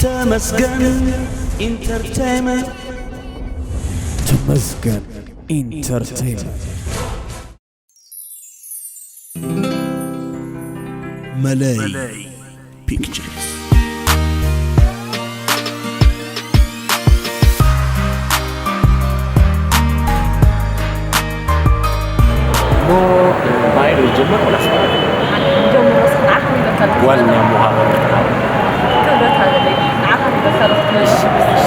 تمسجن انترتينمنت تمسجن انترتينمنت ملاي بيكتشرز مو باير الجمر ولا صغير؟ الجمر وصل عقلي ذكرت ولا مهارة كذا هذا لي عقلي ذكرت ماشي بس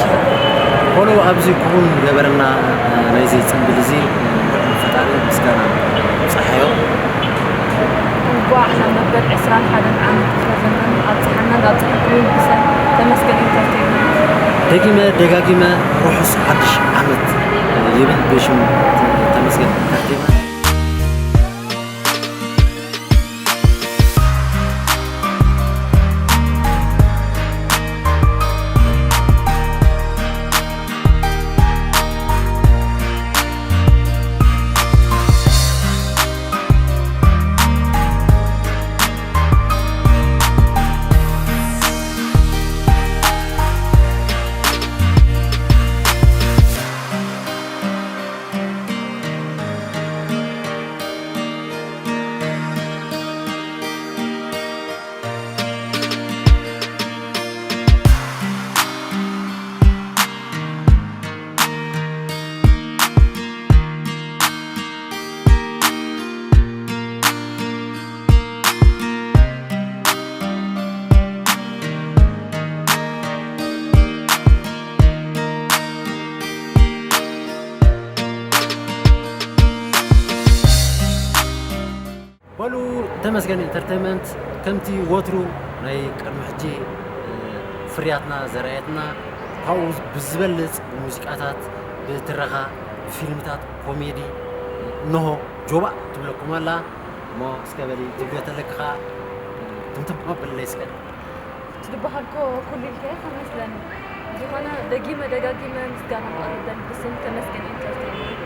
ولو أبزي كون جبرنا نايزي تنبلزي فتاري مسكنا صحيو وباعنا نبدأ عسران حدا عام تخزنن أتصحنا لا تحكي بس تمسكن انترتينمنت دقاقيمة روحس حدش عمد يبن بيشم تمسكن انترتينمنت ولو تمسكن انترتينمنت كمتي وترو ناي قرمحجي فرياتنا زرايتنا هاوز بزبلص موسيقاتات بترخا فيلمتات كوميدي نو جوبا تبلكم الله مو سكبلي تبيتلكخا تمتم بليسكن تدبحلكو كل الكيف مثلا زغنا دقيمة دقاقيمة مسكنا مقردا بسم تمسكن انترتينمنت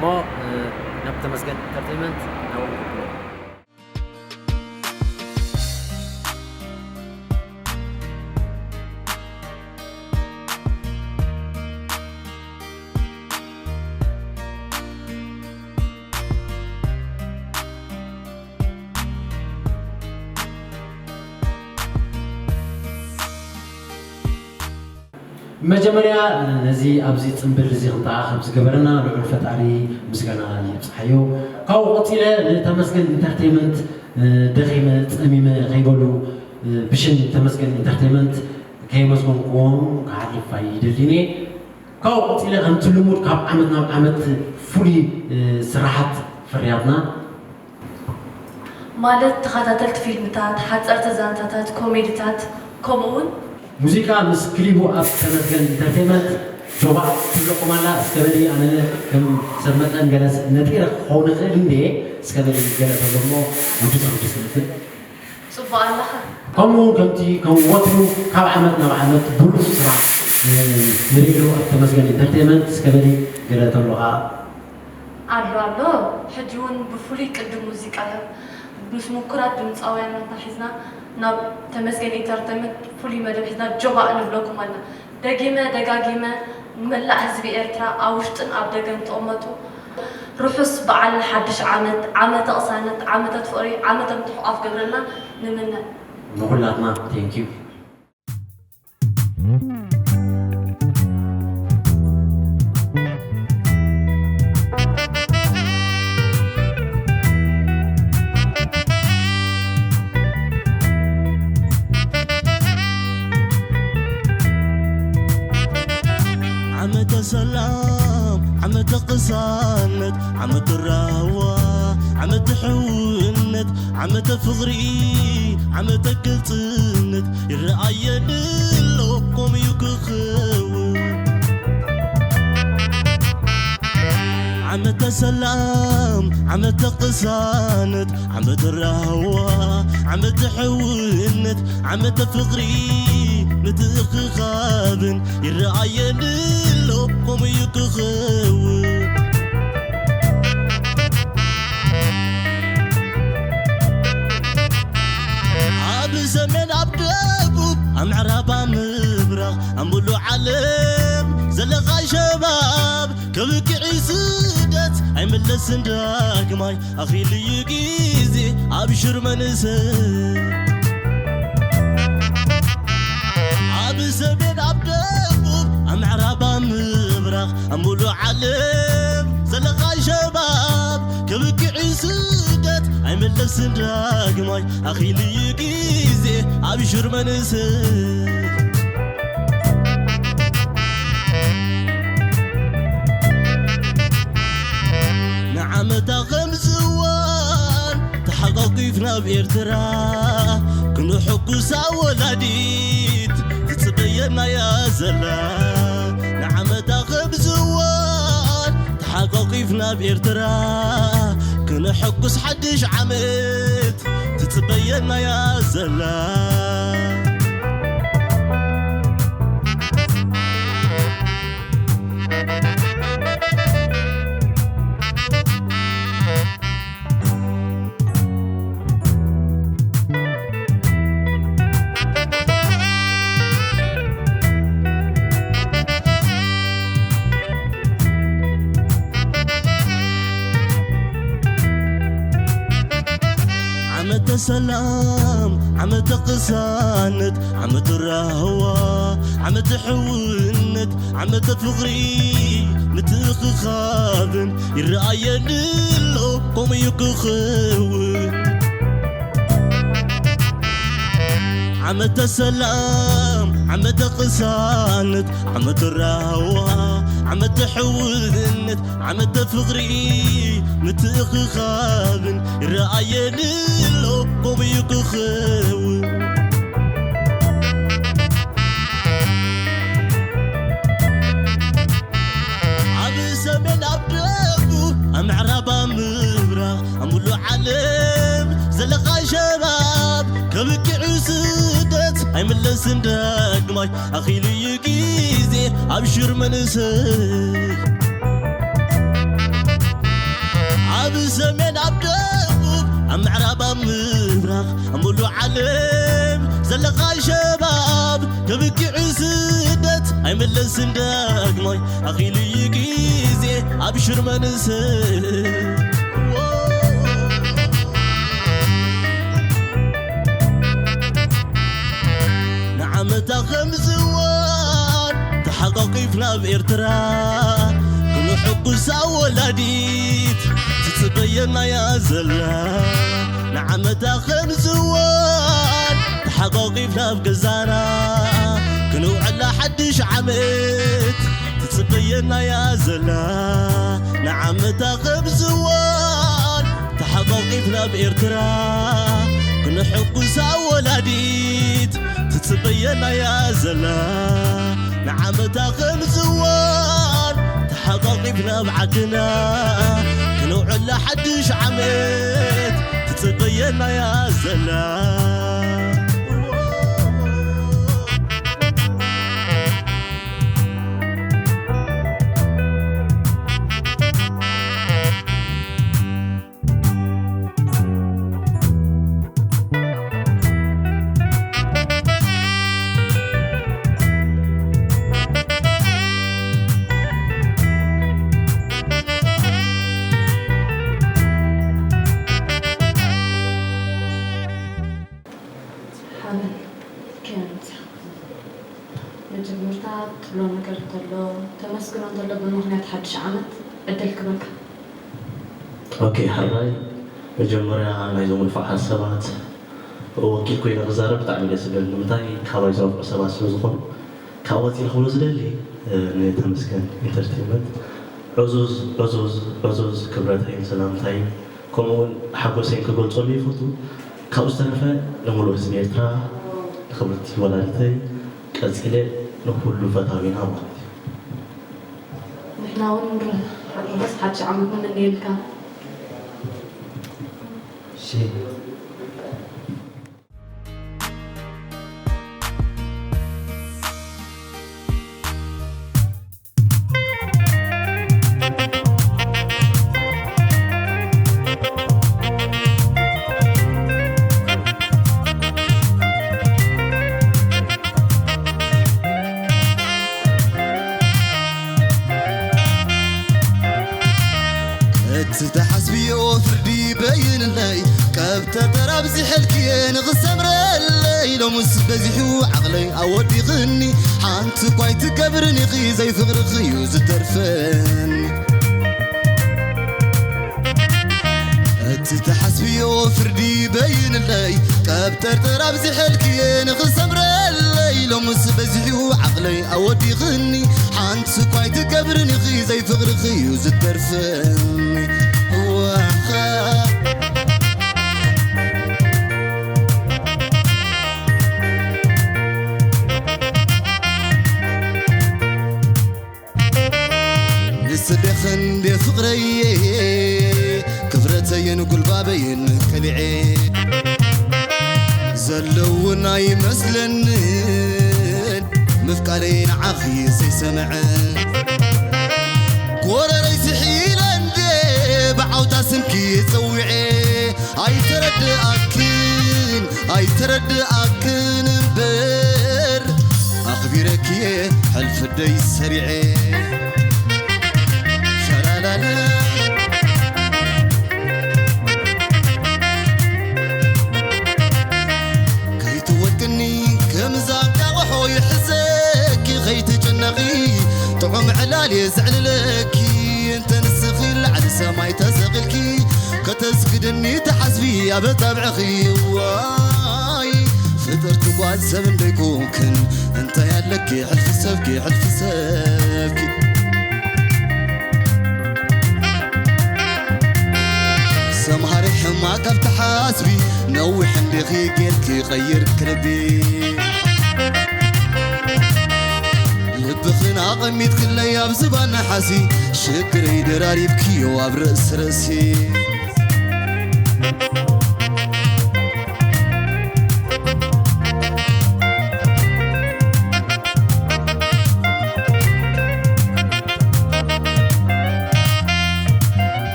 مو نب تمسكن انترتينمنت نو مجمريا نزي أبزي تنبل زي خطأ خمس جبرنا لعل فتاري مسكنا يبصحيو كاو قتيلة تمسكن انترتينمنت دغيمة أميمة غيبلو بشن تمسكن انترتينمنت كي مسكن قوم كعرف فايدليني كاو قتيلة أن تلمود كاب عمتنا عمت فولي سراحات فرياتنا مالت تخاطرت فيلمتات حصرت زانتات كوميديتات كومون موسيقى مس كليبو أب تمسكن انترتينمنت جوبا تبلكم الله سكبلي أنا كم سمعت جلس نتيجة خون خليني سكبلي جلس هذا وجود مثل سبحان الله كم كمتي كم وترو كاب عمتنا وعمت بلوس صراحة نريدو تمسكن انترتينمنت سكبلي جلس اللغة الله حجون بفولي قدم موسيقى مش مكرات بمصاوينا نحزنا ناب تمسكن انترتينمنت فولي مدب حزنا جوبا نبلكم الله دقاقيمة ملا حزبي إرترا أوشتن أبدأن تأمتو روحس بعل حدش عمت أصانت عمت تفوري عمت متحقف قبلنا نمنا نقول لنا thank you عمت سلام عمت قصانت عمت الراوة عمت حونت عمت فغري عمت كلتنت الرعاية لكم يكخو عمت سلام عمت قصانت عمت الراوة عمت حونت عمت فغري متأخي خابن الرعاية لكم يكخو عاب زمن عبدابو عم عرابا مبل مبرق أمولو علم زلقا شباب كبكعي سدت أي ملسن داك ماي أخي لي يقيزي أبشر منسي سبين عبدالبوب أم عرابا مبرق أمولو علم زلقا شباب كبكعي سدت أي ملسن داك ماي أخي لي يقيزي أبشر منسي نعم تاخم زوان تحققي فينا بإرترا كنو حكو ساولاديت تتبينا يا زلا نعم تاخم زوان تحققي فينا بإرترا كنو حكو سحدش عمت تتبينا يا زلا عمت سلام عمت قساند عمت الرهوة عمت حوند عمت فقري نتخ خابن الرأي نلو قوم يكخون عمت سلام عمت قساند عمت الرهوة عمت حوند عمت فقري نتخ خابن الرأي نلو قوم يكخون عبس من عبدالبو أم عرابا مبرق أمولو علم زلقا شباب كبكعي سدت أي ملسن داك ماي أخي لي يقيزي أبشر منسي عبس من عبدالبو أم عرابا مبرق أمولو علم زلقا شباب كبكعي سدت أي ملسن داك ماي أخي لي يقيزي أبشر منسي نعم تاخم زوان تحققي فينا بإرترا كل حب ساولاديت تتبينا يا زلا نعم تاخم زوان تحققي فينا بقزانا كنو على حدش عمت تتبينا يا زلا نعم تاخم زوان تحققي فينا بإرترا كل حب ساولاديت تتبينا يا زلا نعم تاخم زوان تحققي فينا بعدنا كنو على حدش عمت تتبينا يا زلا لو نكرت له تمسكن له بمهنة حدش عمت أدلك بك. أوكي حراي بجمرة نايزوم الفحص سبات وكيف كوي نغزارة بتعمل سبب متاعي كواي زوج سبات سوزخون كواتي الخلوص دلي نتمسكن انترتينمنت عزوز كبرتين سلامتين كمون حقوسين كقول صلي فوتو كأستنفع نقول اسمي إترا خبرتي ولادتي كأسئلة نقول فتاوينا وقت. نحنا ونر بس حد عم من الليل كان. شيء. كي نغسمر الليل ومس بزحو عقلي أودي غني حانت كويت قبرني خي زي فغر خيوز الترفن تتحسبي وفردي بين الليل كابتر تراب زحلكي نغسمر الليل ومس بزحو عقلي أودي غني حانت كويت قبرني خي زي فغر خيوز الترفن نسدخن دي فقري كفرتين وقل بابين كلعي زلونا يمسلن مفكارين عخي سيسمعن كورا ليس حيلان دي بعوتا سمكي تسوعي اي ترد اكن بر اخبرك يا حلف الدي السريعي شلالالا كي توكني كمزاق داوحو يحزك خيت جنغي طعم علالي زعل لكي انت نسخيل على سماي تسقلكي كتسكدني تحسبي ابتابع خي واي فطرت بعد سبن بيكونكن انت يالك حلف سبكي سمهري حماك بتحاسبي نوح عندي خي قلكي غير كلبي لبخنا قميت كل ايام زبان حسي شكري دراري بكي وابرأس راسي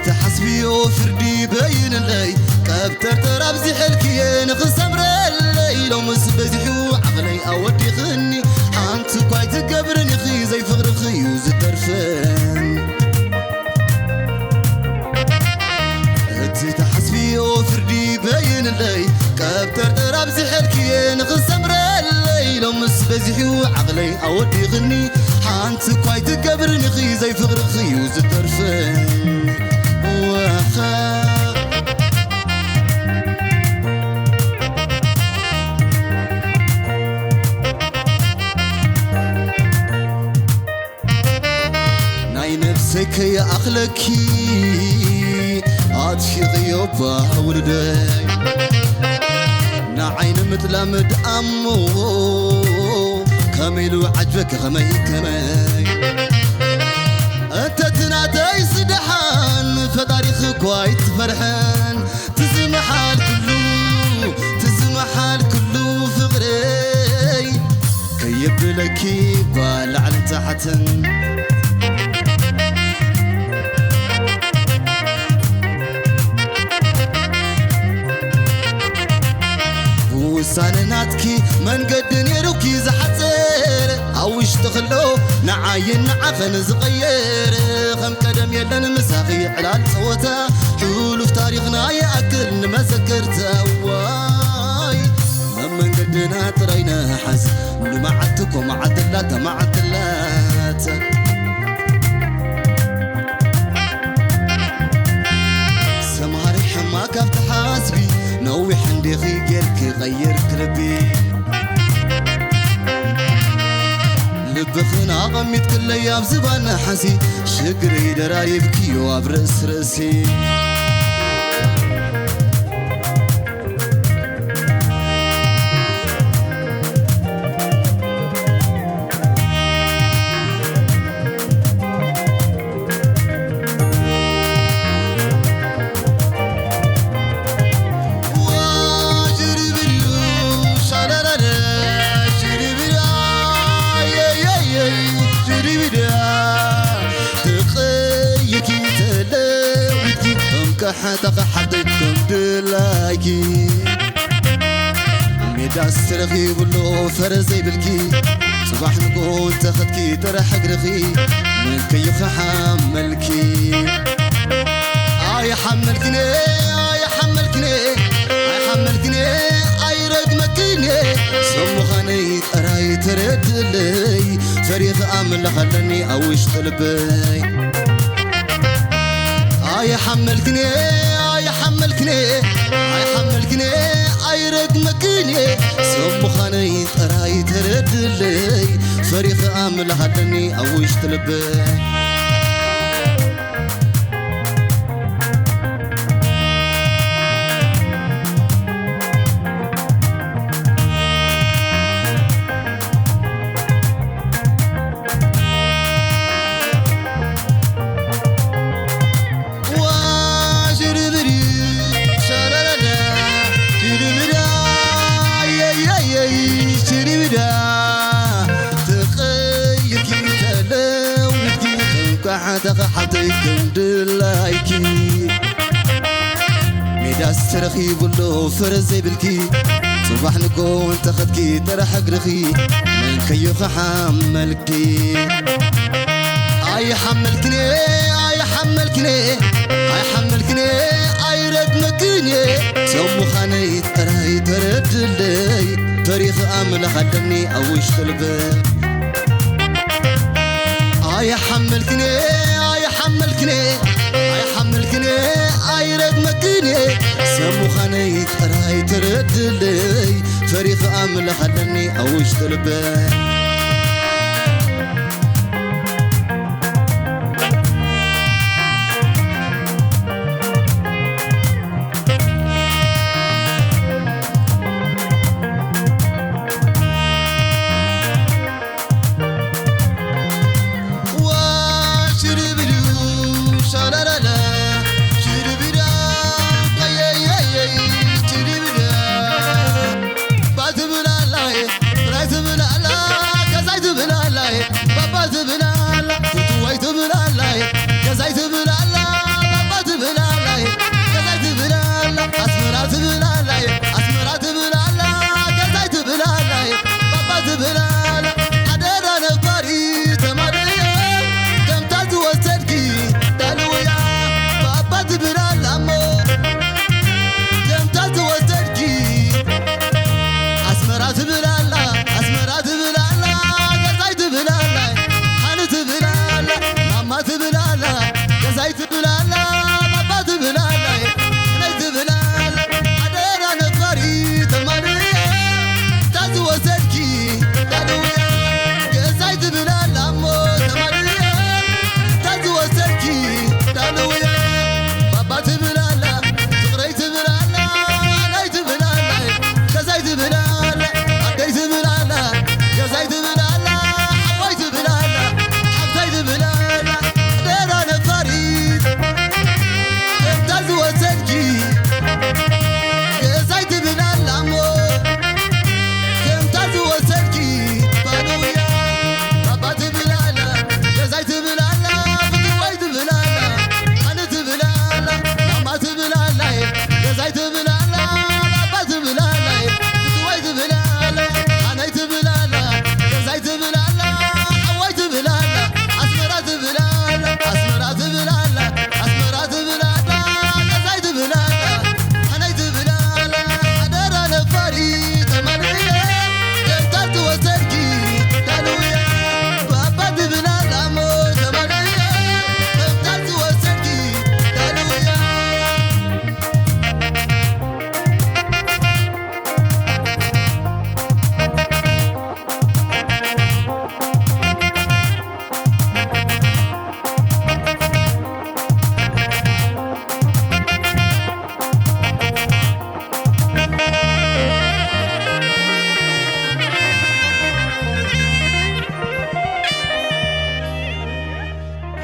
تحسبي وفردي بين الليل كابتر تراب زحلكي نغسمر الليل ومس بزحو عقلي أودي غني حانت كويت قبرني خي زي فغر خيوز الترفن تحسبي وفردي بين الليل كابتر تراب زحلكي نغسمر الليل ومس بزحو عقلي أودي غني حانت كويت قبرني خي زي فغر خيوز الترفن ناي نفسك يا أخلكي عطشي غيوبة ولدي نعين متلامد أمو كامل عجبك غمي انت تنادي صدحان فتاريخ كويت فرحان تزمحال كله فغري كيب لكي بالعلى تحتن وسانناتكي من قد نيروكي زحزر أوش تخلو نعاين عفن صغير خم قدم يلن مساخي علال صوتا حلو في تاريخنا يأكل نمسكرتا واي من قدنا ترينا حز معدتكم معدلات سماري حماك بتحاسبي نوح عندي غيرك غير كلبي لبخنا غميت كل ايام زبان حسي شكري دراري بكي وابرس راسي حتقحتكم دلاكي ميدا استرخي بلو فرزي بالكي صباح نقول تاخدكي ترى حقرخي من كيف حملكي أي حملكني أي حملكني أي حملكني أي رقمكني سمخاني تراي ترد لي فريق أمل خلني أوش قلبي أي حملكني أي حملكني أي حملكني أي رقمكني سمخاني تراي ترد لي فريق أمل خلني أوش قلبي حتيكم دلايكي ميداس ترخي بلو فرزي بالكي صباح نكون تاخدكي ترحق رخي من كيوخ حملكي اي حملكني اي حملكني اي حملكني اي ردمكني سمو خاني تراي ترد لي تاريخ امل خدني اوش قلبي اي حملكني اي حملكني اي حملكني اي ردمكني سمو خاني تراي ترد لي فريق امل خلني اوش قلبي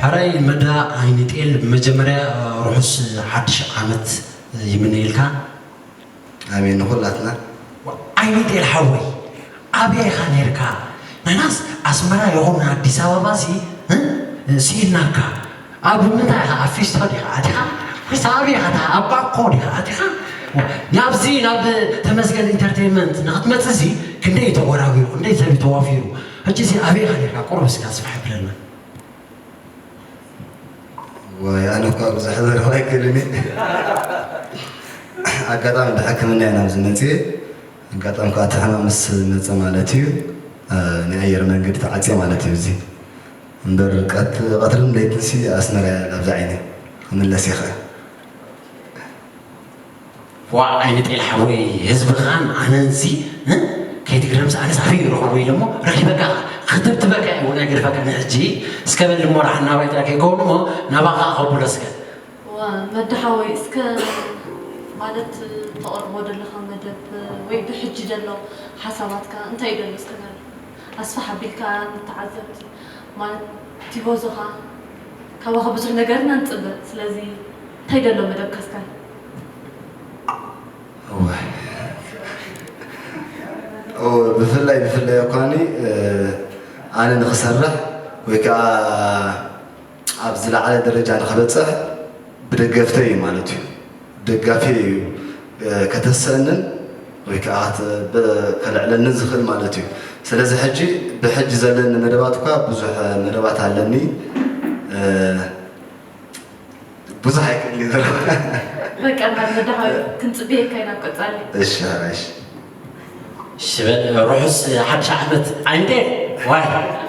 حراي مدى عيني تقل مجمرة روحس حدش عمت يمنيلكا امين كلاتنا عيني تقل حوي ابي خانيركا ناس اسمرا يوم አዲስ አበባ ሲናካ አብምታ አፊስ ታዲያ አዲካ ሂሳቢ አታ አባቆዲ አዲካ ናብዚ ናብ ተመስገን ኢንተርቴይንመንት ናትመጽሲ ክንዴ ተወራዊሩ እንዴ ሰብ ተዋፊሩ እጂ ሲ አቢ ኸኔካ ቆርብስ ካስፋህ ብለና وأنا كأبو زحذر هاي كلني أقدام بحكمنا أنا بزمتي أقدام كاتحنا مس مالتي نغير من قد تعطي مالتي بزي ندر قتل ليتنسي أسنر أبزعيني من اللسيخة وعينت الحوي هزب الغان أنا نسي كي تقرمس أنا صحفي روحي لمو رخي بقى خطبت بقى ولا قرفك نحجي سكبل المرح نابيت لك يكون مو نبغى أقبل اسك ومدحوي اسك مالت تقربوا دلخا مدب وي بحج دلو حساباتك انت يدلو اسك أصفح بك تعذبت مالت تبوزخا كواخا بزح نقرنا نتقبل سلازي تيدلو مدب كسكن بفلاي يقاني أنا نخسرح ويكا أبزل على درجة نخبتصح بدقفتي مالتي دقافي كتسنن ويكا كالعلى نزخل مالتي سلازي حجي بحج زلن مدباتك بزح مدبات علني بزح هيك اللي ذرا بك أنا مدحوي كنت بيه كاينا قطالي إيش شباب روحس حد شعبت عندي واحد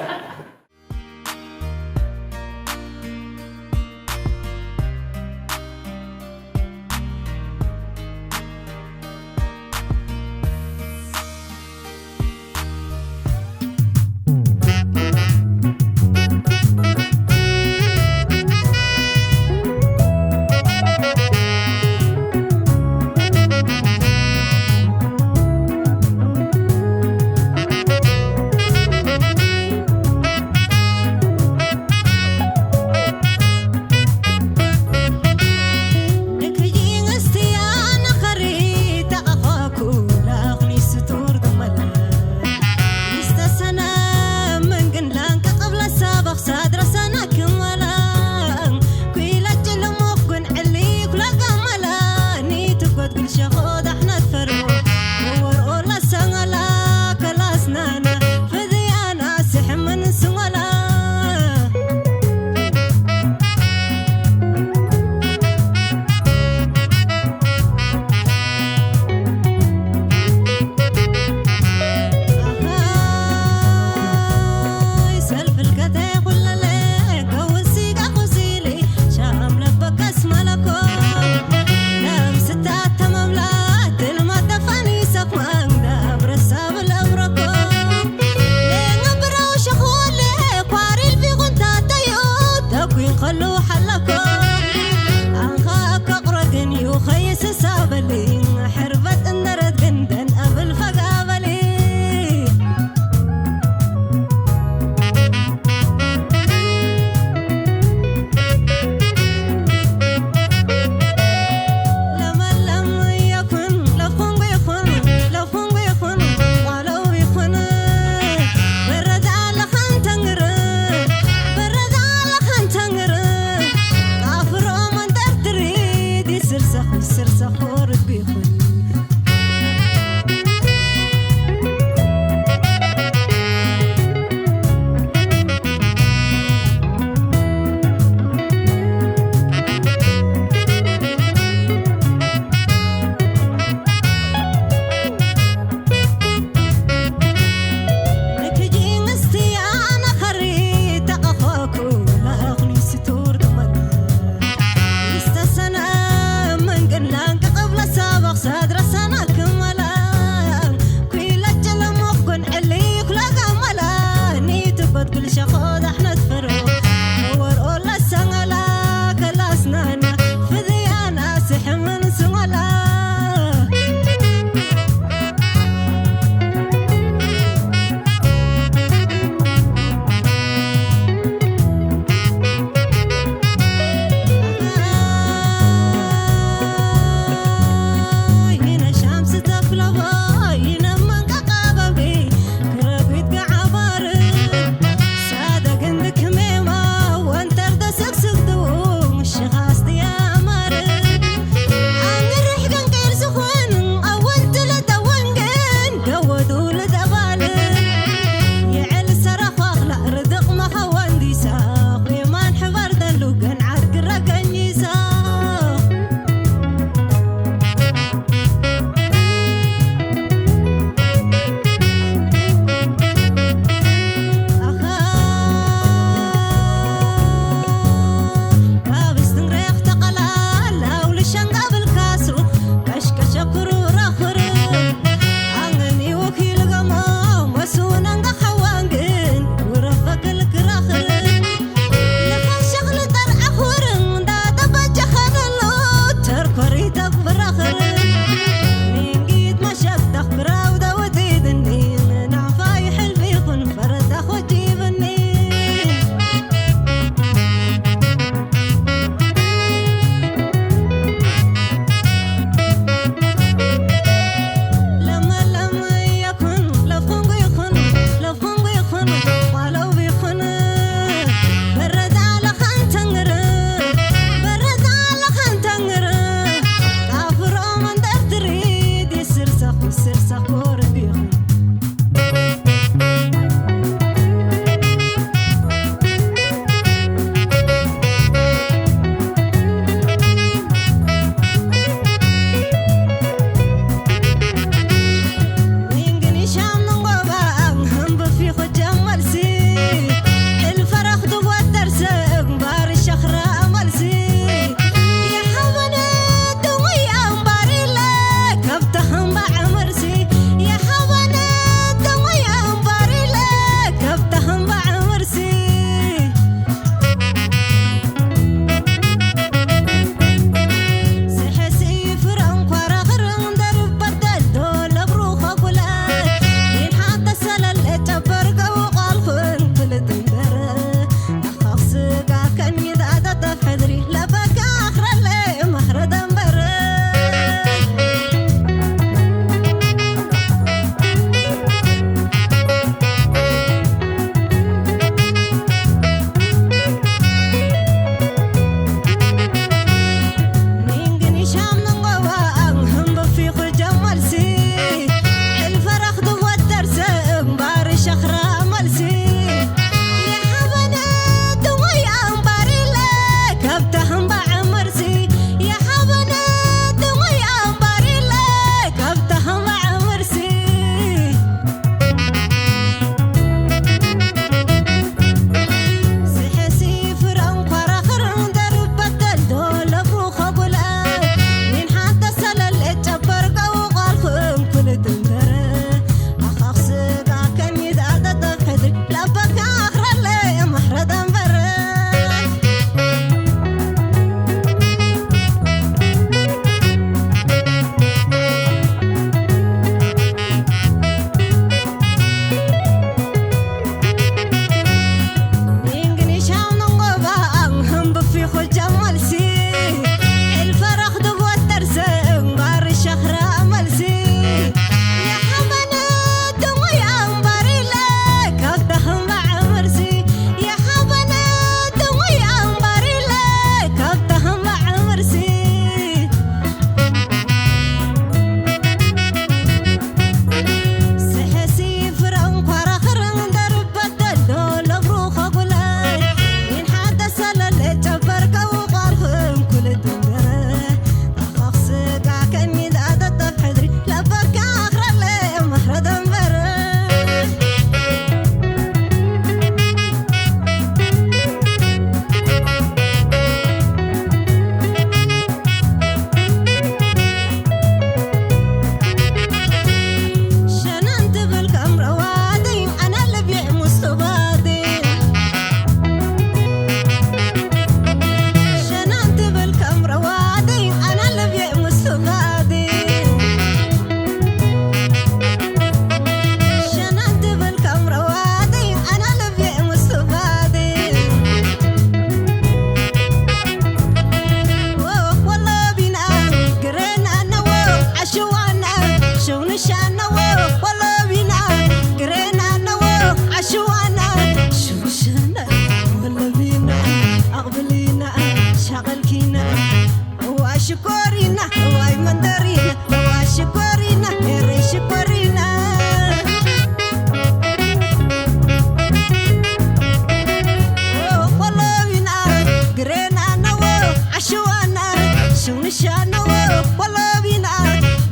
والله بينا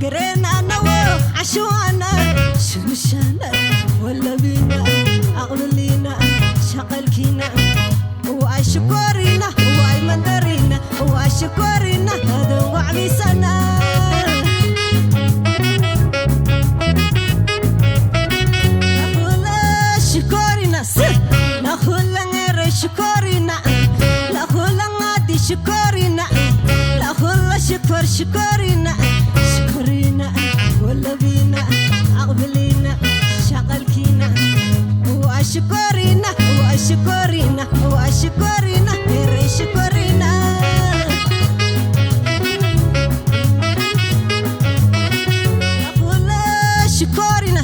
قرينا نوى عشوانا شمشانا ولا بينا أغلينا شغلكينا وعشكورينا وعي مندرينا وعشكورينا هذا وعلي سنة شكورينا نخل غير شكورينا نخل غادي شكورينا نخل شكر شكورينا شكورينا ولا بينا أقبلينا شغلكينا وأشكرينا وأشكرينا وأشكرينا غير شكورينا نخل شكورينا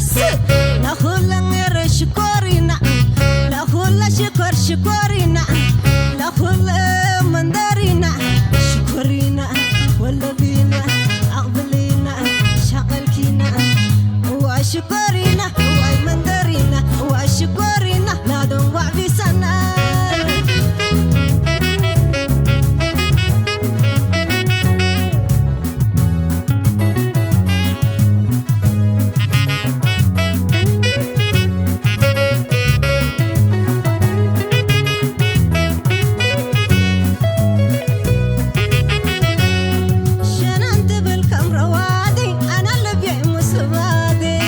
نخل غير شكورينا نخل شكر شكورينا نخل مندرينا شكورينا ولا بينا أقبلينا شغلكينا وأشكرينا وأيمندرينا وأشكرينا نادم وعبي سنة شننت بالكاميرا وادي أنا اللي بيع مسلماتي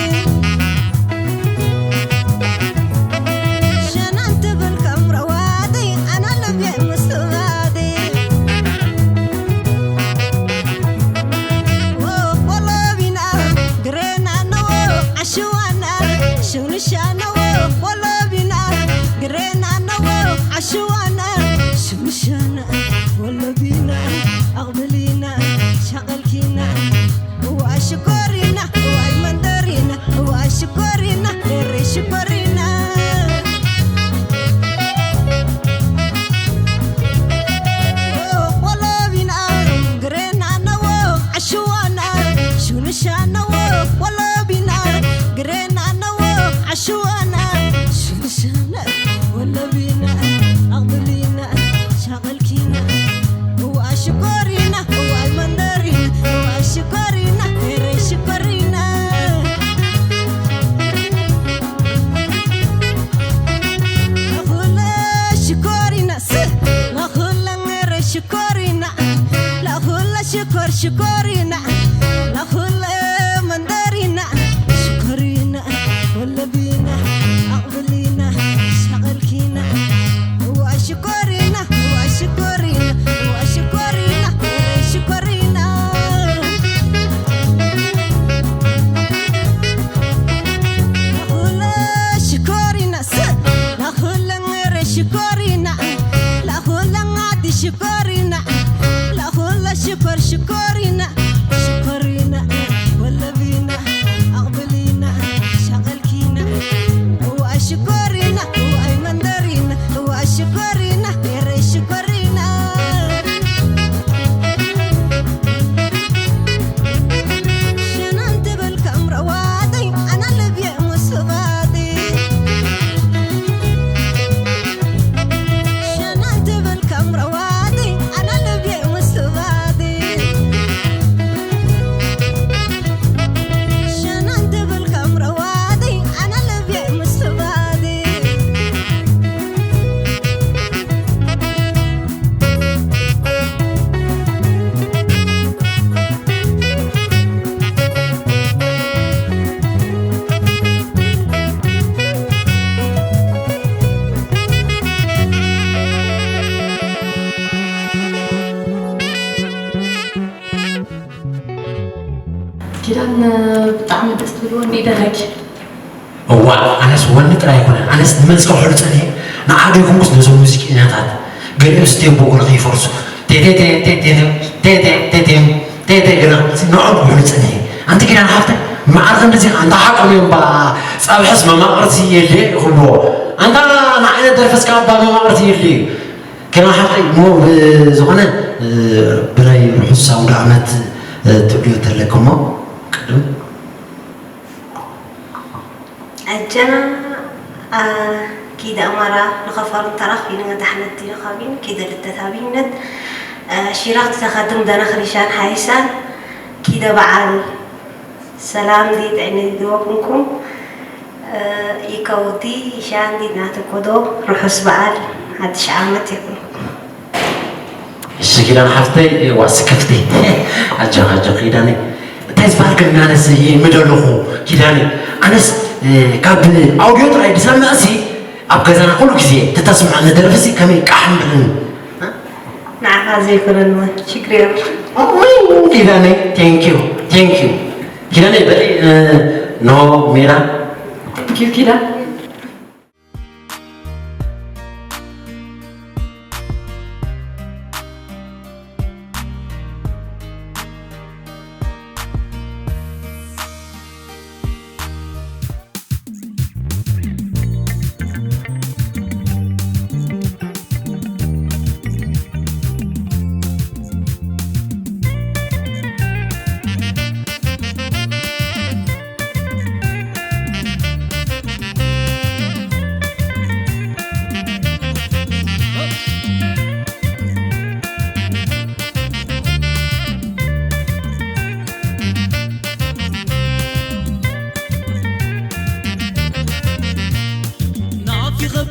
شننت بالكاميرا وادي أنا اللي بيع مسلماتي والله بينا قرينا نوى عشوانا شمشانا والله بينا قرينا نوى عشوانا شمشانا والله بينا أغبلينا شغلكينا وأشكرينا وأيمندرينا وأشكرينا غير شكرينا والله بينا قرينا نوى عشوانا شمشانا والله بينا قرينا نوى عشوانا شمشانا والله بينا أغبلينا شغلكينا وأشكرينا وأيمندرينا وأشكرينا غير شكرينا نخل شكرينا نخل غير شكرينا نخل شكر شكرينا نخل مندرينا شكرينا ولا بينا أقبلينا شغلكينا وأشكرينا وأشكرينا وأشكرينا غير شكرينا نخل شكرينا نخل غير شكرينا نخل غادي شكرينا نخل شكر شكرينا شكرينا ولا بينا أقبلينا شغلكينا وأشكرينا وأيمندرينا وأشكرينا غير شكرينا شننت بالكاميرا وادي أنا اللي بيع مسلماتي شننت بالكاميرا وادي أنا اللي بيع مسلماتي شننت بالكاميرا وادي أنا اللي بيع مسلماتي كده بطعم الأسطول بيدلك هو أنا سوون ترى يكون أنا سنمسك حرت عليه نعادي يكون بس نزول موسيقى ناتات قريب ستيم بقول خي فرص تي تي تي تي تي تي تي تي تي تي كده نقعد حرت عليه أنت كده أنا حفظت ما عرفت أنت عند حق من با صار حسب ما قرتي اللي خلوه أنت أنا عيني درفس كاب ما قرتي اللي كنا حفظ مو زغنا براي الحصة ودعمت تبليو تلكم أجنا كيدا أمارا نخفر ترخين ندحنا الترخابين كيدا للتثابين شيرات تخدم دنا خريشان حيسان كده بعد سلام دي يعني دوكمكم يكوتي شان دي ناتكودو روحس بعد هادش عامت يكون الشكل أنا حفتي واسكفتي أجا خيداني تايز بارك الناس مدلوخو كيداني أناس كابل أوديو تراي بسمع أسي أبغى زنا كل كذي تتسمع ندرفسي كمي كحمل نعم هذا يكون شكرا كيداني thank you كيداني بري نو ميرا thank you كده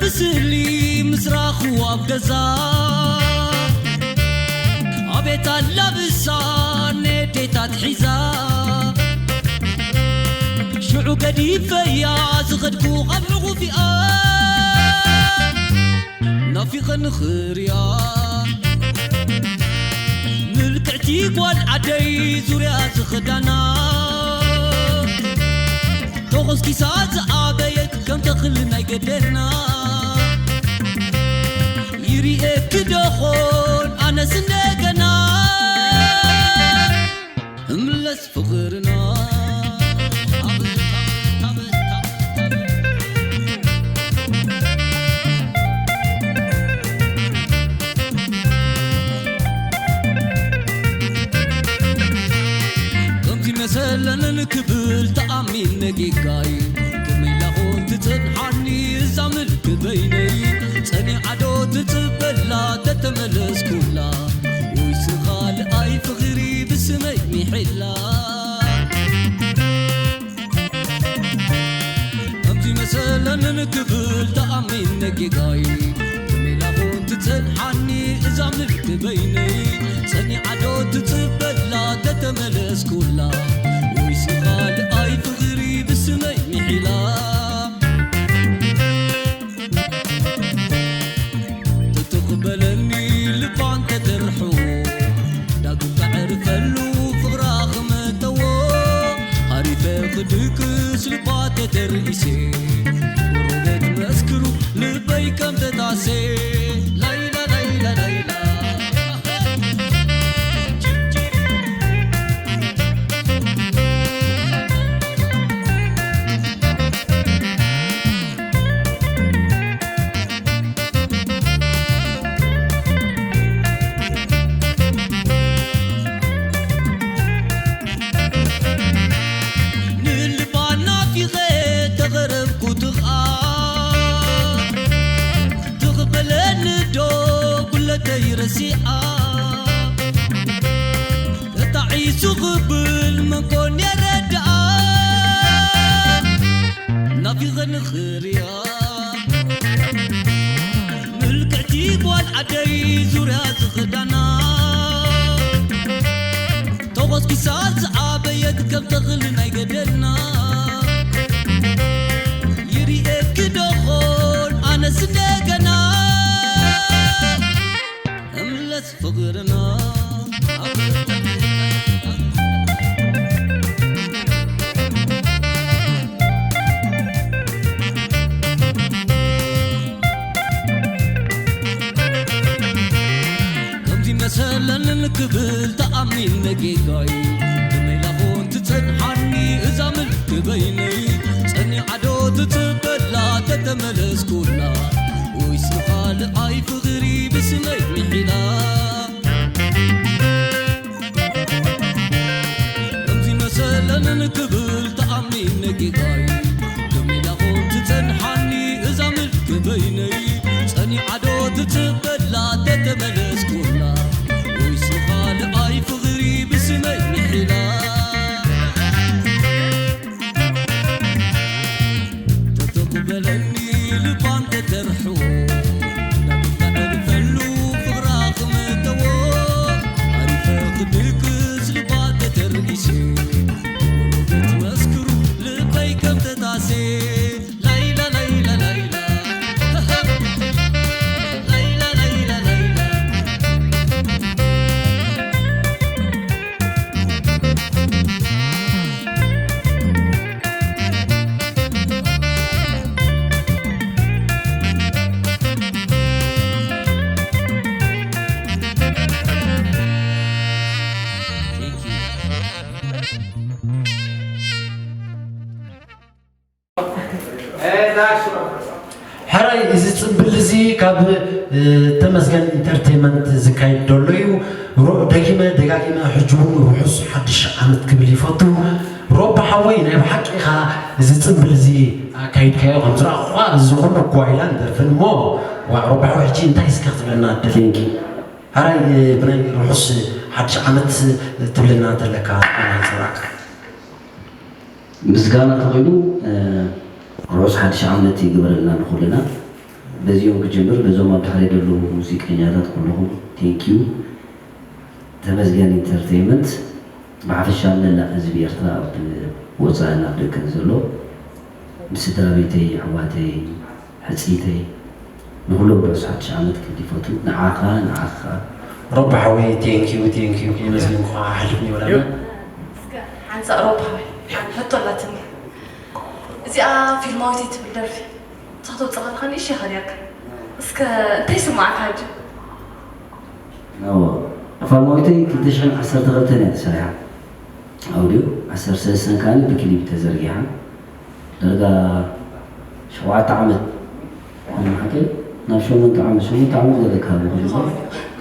بسلي مسراخ وابقزا أبيت اللبسان نديتا تحيزا شعو قديفة يا زغدكو غمغو في نافقا نخريا ملكعتي قوال عدي زوريا زخدانا توغز كيسات زعابيت كم تخلنا يقدرنا يريئك دخول أنا سنقنا ملس فغرنا كمتي مثلا نكبل تأمين نقيقاي كميلاغون تتنحني زاملك بيني سني عدو تتبلا تتملس كلا ويسخال اي فغري بسمي محلا امتي مثلا نكبل تأمين نقيقاي كميلاغون تتنحني زاملك بيني سني عدو تتبلا تتملس كلا ويسخال اي فغري بسمي محلا تقبلني لبان تدرحو داقو تعرف اللو فغراخ متوو هاريفة خدكس لبات ترئيسي وروبت مسكرو لبي كم تتعسي ليلى ليلى ليلى رسيئة تعيس غبل من كون يردع نافي نخريا ملكتي والعدي زوريا زخدانا توغز كيسات عابيت كم تغلنا يقدرنا يريئك دخول أنا سنقنا فقرنا كمتي مثلا نكبل تأمين نقيقاي كميلاغون تتنحني إذا ملك بيني سني عدو تتبلا تتملس كلا ويسخال اي فغري بسمي محلا امزي مثلا نكبل تأمين نقيقاي كميلاغون تتنحني إذا ملك بيني سني عدو تتبلا تتملس كلا حراي إذا تبلزي كاب تمسكن انترتينمنت زكاي دوليو رو دقيمة حجون روحس حدش عمد قبل فاتو روب حوين هي بحقيقة إذا تبلزي كايد كايو خمسة أخوة الزغل كويلان درفن مو وروب حوين انت يسكت لنا تلينكي حراي بني روحس حدش عمد تبلنا تلكا مسكانا تقولوا روس حد شعبنا تيجبر لنا نخلنا بزيوم كجمر بزوم بحري دلو موسيقى نيادات كلهم تينكيو تمزجان انترتينمنت بعرف الشامل لا أزبيرتا بوصلنا بكنزلو بسترابيتي عواتي حسيتي نقولوا روس حد شعبنا كديفوتو نعاقا رب حوي تينكيو كي مزجان خا حلفني ولا لا عن رب حوي عن حتى لا تني إذا في الماضي تبدر في صحته صغار خلني شيء خليك بس تسمعك حاجة فالماضي كنت شغل 10 غلطات سريعة أوديو 10 سنة كان بكليب تزرقيها درجة شوات عمد أنا حكي نشوف من تعمد ذلك هذا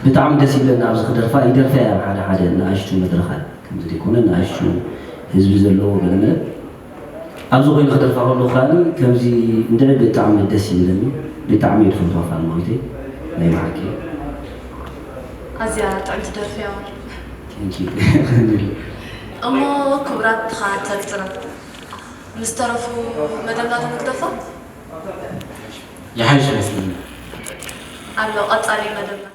بتعمد دسيل لنا عز خدر فاي درفع على نعيشتو مدرخة كم زي يكون نعيشتو حزب زلو ولا أبزو غير خدر فاقلو خالي كم زي ندعي بتعمد دسيل لنا بتعمد فلوس فالماضي لا يحكي أزياد عند درفع Thank you. أما كبرات خاطر ترى مسترفوا مدامات مكتفى يا حاج مسلم على أطالي مدامات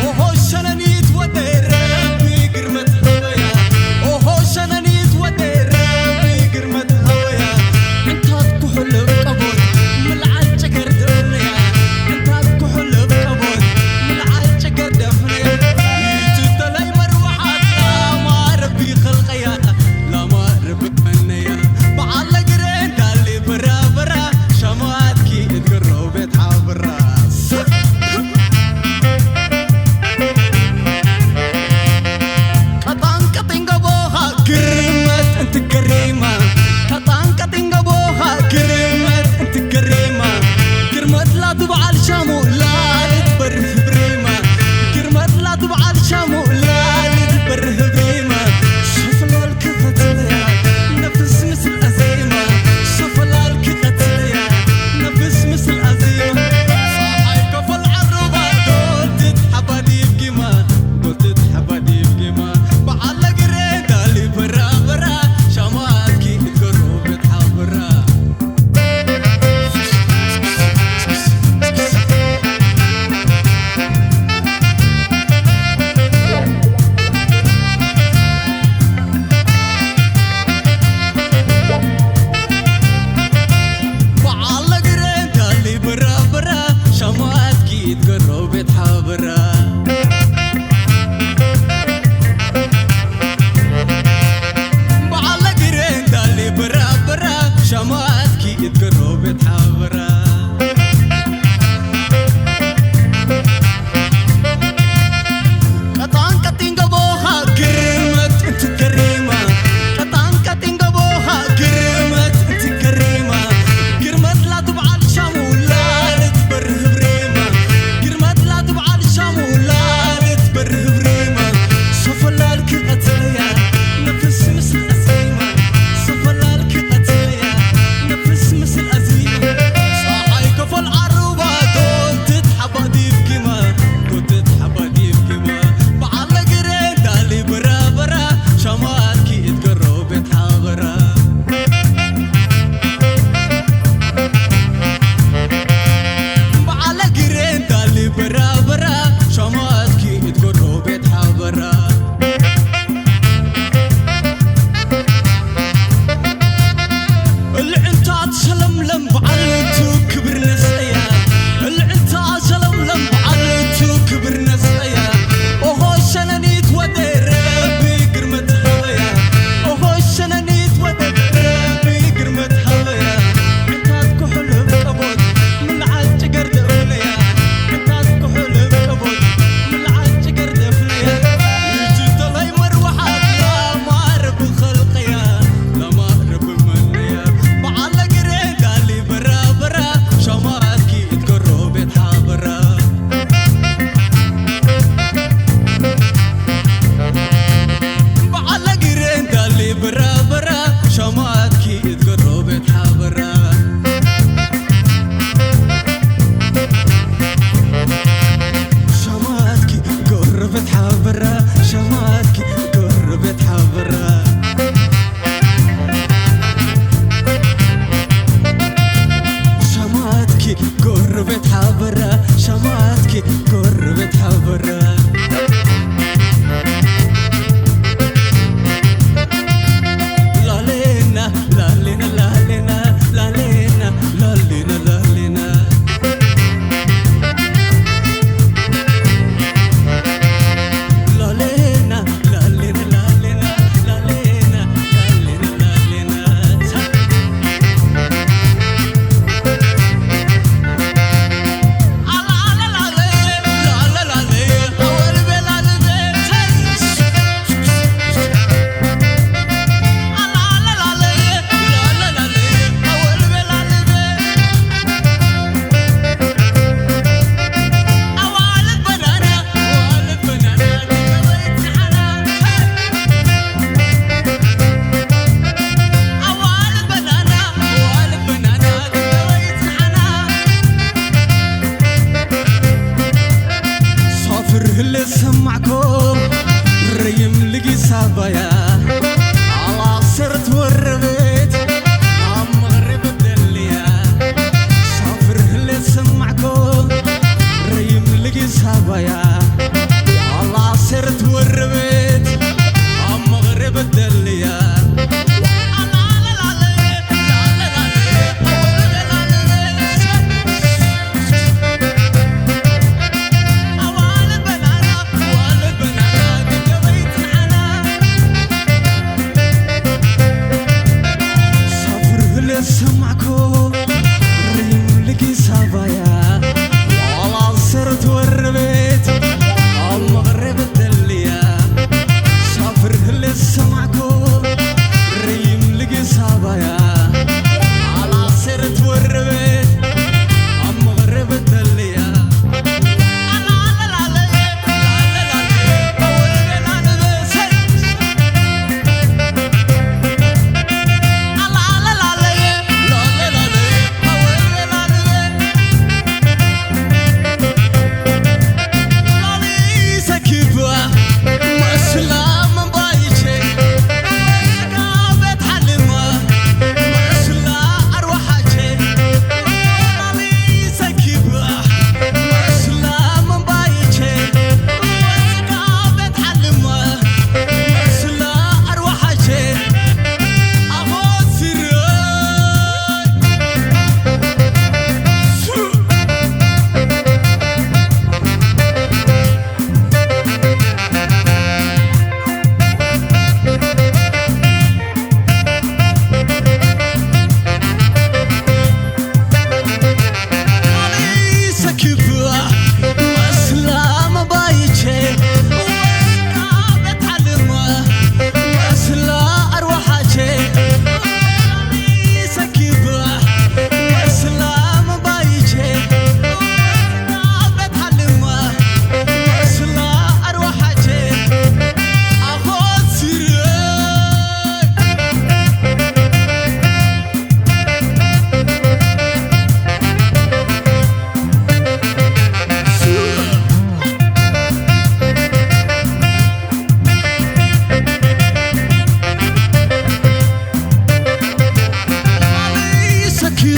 Oh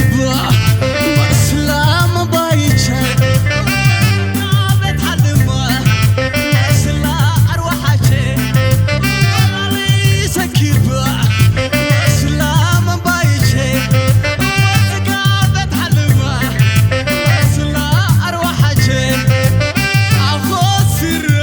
سكيبا مسلام بايشة نابت حلمة مسلا أروحاتي والله سكيبا مسلام بايشة وتقابت حلمة مسلا أروحاتي أخذ سري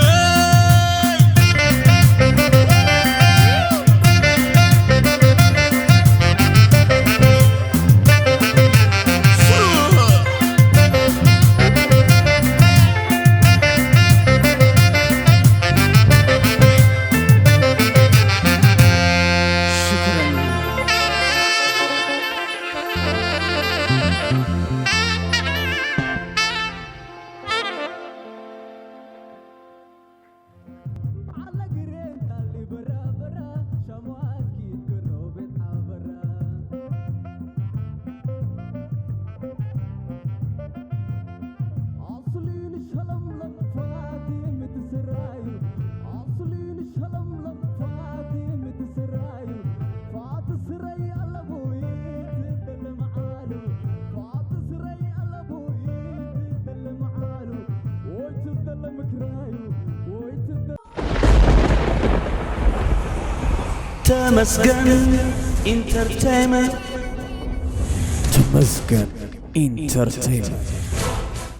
تمسكن انترتينمنت تمسكن انترتينمنت